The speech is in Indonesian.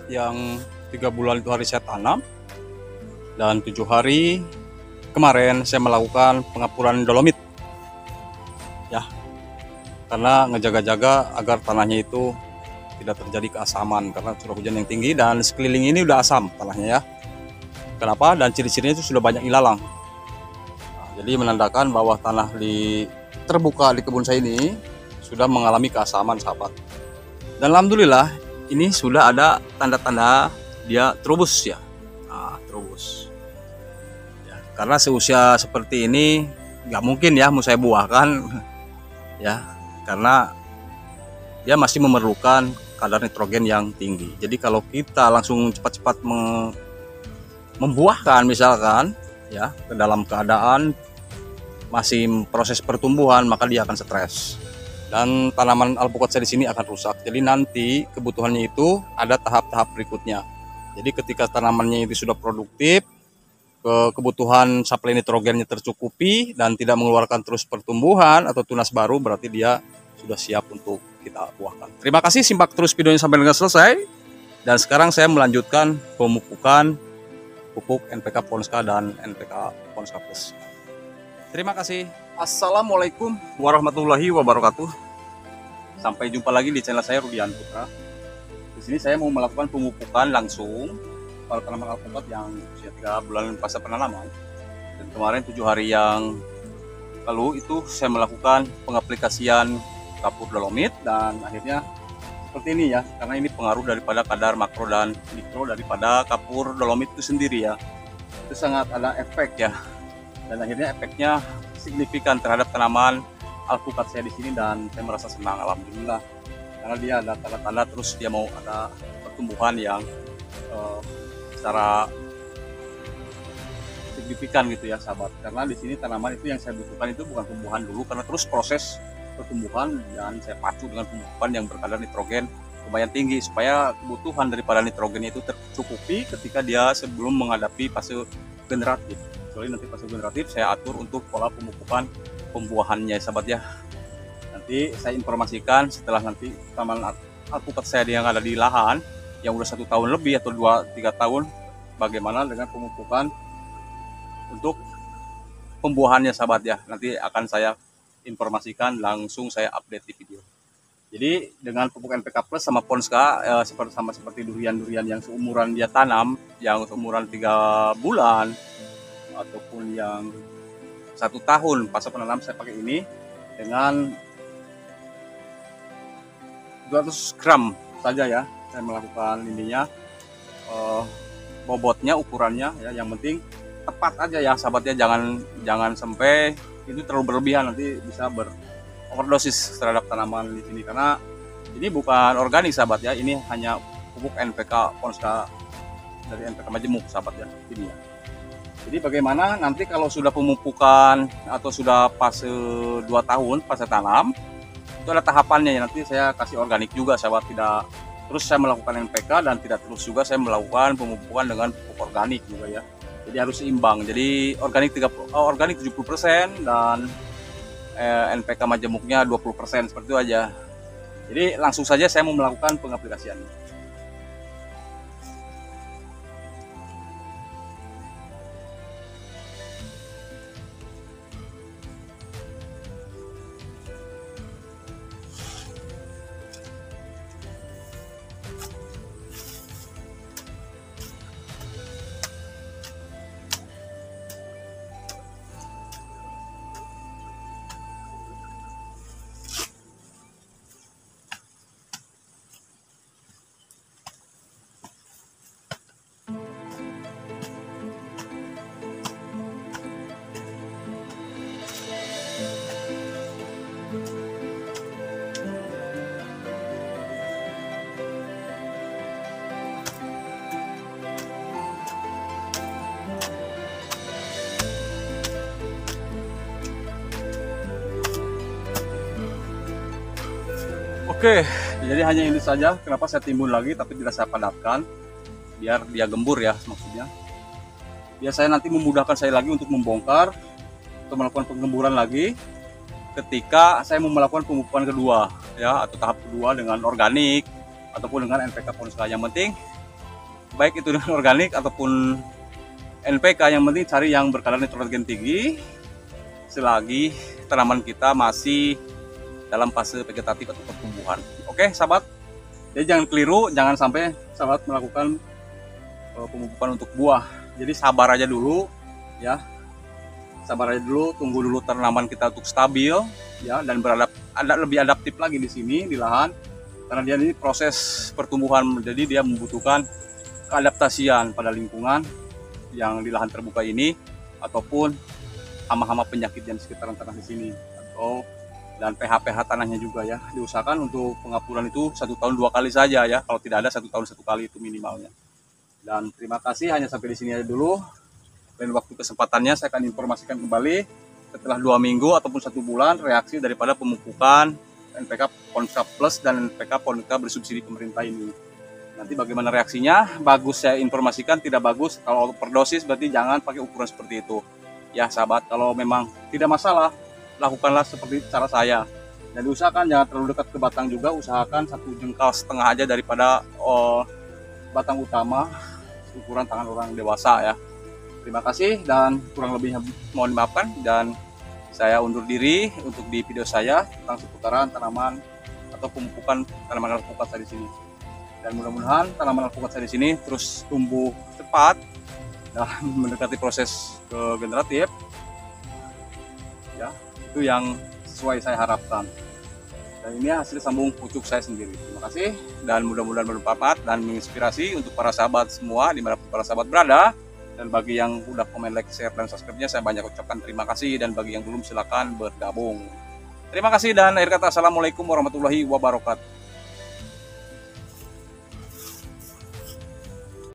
alpukat yang 3 bulan itu hari saya tanam, dan 7 hari kemarin saya melakukan pengapuran dolomit ya, karena ngejaga-jaga agar tanahnya itu tidak terjadi keasaman karena curah hujan yang tinggi dan sekeliling ini udah asam tanahnya ya. Kenapa? Dan ciri-cirinya itu sudah banyak ilalang. Jadi menandakan bahwa tanah terbuka di kebun saya ini sudah mengalami keasaman, sahabat. Dan alhamdulillah ini sudah ada tanda-tanda dia terubus ya. Terubus. Ya, karena seusia seperti ini nggak mungkin ya mau saya buahkan ya, karena dia masih memerlukan kadar nitrogen yang tinggi. Jadi kalau kita langsung cepat-cepat membuahkan misalkan ya ke dalam keadaan masih proses pertumbuhan, maka dia akan stres dan tanaman alpukat saya di sini akan rusak. Jadi nanti kebutuhannya itu ada tahap-tahap berikutnya. Jadi ketika tanamannya itu sudah produktif, kebutuhan suplai nitrogennya tercukupi dan tidak mengeluarkan terus pertumbuhan atau tunas baru, berarti dia sudah siap untuk kita buahkan. Terima kasih, simak terus videonya sampai dengan selesai. Dan sekarang saya melanjutkan pemupukan pupuk NPK Ponska dan NPK Ponska Plus. Terima kasih. Assalamualaikum warahmatullahi wabarakatuh. Sampai jumpa lagi di channel saya, Rudian Putra. Di sini saya mau melakukan pemupukan langsung pada tanaman alpukat yang usia 3 bulan pasca penanaman. Dan kemarin 7 hari yang lalu itu saya melakukan pengaplikasian kapur dolomit dan akhirnya seperti ini ya, karena ini pengaruh daripada kadar makro dan mikro daripada kapur dolomit itu sendiri ya. Itu sangat ada efek ya. Dan akhirnya efeknya signifikan terhadap tanaman alpukat saya di sini dan saya merasa senang, alhamdulillah. Karena dia ada tanda-tanda terus dia mau ada pertumbuhan yang secara signifikan gitu ya, sahabat. Karena di sini tanaman itu yang saya butuhkan itu bukan tumbuhan dulu, karena terus proses pertumbuhan dan saya pacu dengan pemupukan yang berkadar nitrogen lumayan tinggi supaya kebutuhan daripada nitrogen itu tercukupi ketika dia sebelum menghadapi fase generatif. Soalnya nanti fase generatif saya atur untuk pola pemupukan pembuahannya, sahabat ya. Nanti saya informasikan setelah nanti tanaman alpukat saya yang ada di lahan yang udah 1 tahun lebih atau 2-3 tahun, bagaimana dengan pemupukan untuk pembuahannya, sahabat ya. Nanti akan saya informasikan, langsung saya update di video. Jadi dengan pupuk NPK Plus sama Ponska seperti durian-durian yang seumuran dia tanam, yang seumuran 3 bulan ataupun yang 1 tahun pasca penanam, saya pakai ini dengan 200 gram saja ya. Saya melakukan ininya, bobotnya, ukurannya ya, yang penting tepat aja ya, sahabat ya. Jangan sampai itu terlalu berlebihan, nanti bisa overdosis terhadap tanaman di sini, karena ini bukan organik, sahabat ya. Ini hanya pupuk NPK Ponska dari NPK Majemuk, sahabat ya, ini ya. Jadi bagaimana nanti kalau sudah pemupukan atau sudah fase 2 tahun fase tanam, itu ada tahapannya ya. Nanti saya kasih organik juga, sahabat. Tidak terus saya melakukan NPK dan tidak terus juga saya melakukan pemupukan dengan pupuk organik juga ya. Jadi harus seimbang. Jadi organik 70% dan NPK Majemuknya 20%, seperti itu aja. Jadi langsung saja saya mau melakukan pengaplikasiannya. Oke, jadi hanya ini saja. Kenapa saya timbun lagi tapi tidak saya padatkan, biar dia gembur ya, maksudnya. Biar saya nanti memudahkan saya lagi untuk membongkar atau melakukan penggemburan lagi ketika saya mau melakukan pemupukan kedua ya, atau tahap kedua dengan organik ataupun dengan NPK Ponska. Yang penting baik itu dengan organik ataupun NPK, yang penting cari yang berkadar nitrogen tinggi selagi tanaman kita masih dalam fase vegetatif atau pertumbuhan. Oke sahabat, jadi jangan keliru, jangan sampai sahabat melakukan pemupukan untuk buah. Jadi sabar aja dulu ya, sabar aja dulu, tunggu dulu tanaman kita untuk stabil ya, dan lebih adaptif lagi di sini di lahan, karena dia ini proses pertumbuhan, jadi dia membutuhkan keadaptasian pada lingkungan yang di lahan terbuka ini ataupun hama-hama penyakit yang di sekitaran tanah di sini, atau dan pH tanahnya juga ya. Diusahakan untuk pengapuran itu 1 tahun 2 kali saja ya, kalau tidak ada 1 tahun 1 kali itu minimalnya. Dan terima kasih, hanya sampai di sini aja dulu. Dan waktu kesempatannya saya akan informasikan kembali setelah 2 minggu ataupun 1 bulan reaksi daripada pemupukan NPK Ponska Plus dan NPK Ponska bersubsidi pemerintah ini. Nanti bagaimana reaksinya, bagus saya informasikan, tidak bagus kalau per dosis berarti jangan pakai ukuran seperti itu. Ya sahabat, kalau memang tidak masalah, lakukanlah seperti cara saya. Dan diusahakan jangan terlalu dekat ke batang juga, usahakan 1,5 jengkal aja daripada batang utama, ukuran tangan orang dewasa ya. Terima kasih dan kurang lebihnya mohon dimaafkan, dan saya undur diri untuk di video saya tentang seputaran tanaman atau pemupukan tanaman alpukat saya di sini. Dan mudah-mudahan tanaman alpukat saya di sini terus tumbuh cepat dan mendekati proses generatif. Ya, itu yang sesuai saya harapkan. Dan ini hasil sambung pucuk saya sendiri. Terima kasih dan mudah-mudahan bermanfaat dan menginspirasi untuk para sahabat semua dimanapun para sahabat berada. Dan bagi yang udah komen, like, share, dan subscribe-nya saya banyak ucapkan terima kasih, dan bagi yang belum silakan bergabung. Terima kasih dan akhir kata assalamualaikum warahmatullahi wabarakatuh.